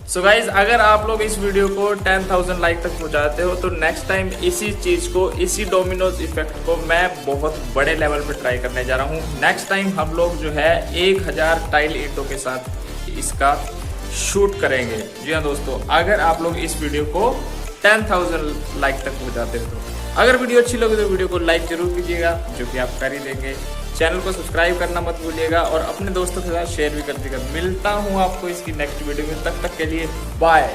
So guys, अगर आप लोग इस वीडियो को 10,000 लाइक तक पहुंचाते हो तो नेक्स्ट टाइम इसी चीज को, इसी डोमिनोज इफेक्ट को मैं बहुत बड़े लेवल पे ट्राई करने जा रहा हूँ। नेक्स्ट टाइम हम लोग जो है 1000 टाइल ईंटों के साथ इसका शूट करेंगे। जी हाँ दोस्तों, अगर आप लोग इस वीडियो को 10,000 लाइक तक पहुंचाते हो तो अगर वीडियो अच्छी लगे तो वीडियो को लाइक जरूर कीजिएगा, जो कि आप कर ही देंगे। चैनल को सब्सक्राइब करना मत भूलिएगा और अपने दोस्तों के साथ शेयर भी कर दीजिएगा। मिलता हूँ आपको इसकी नेक्स्ट वीडियो में, तब तक के लिए बाय।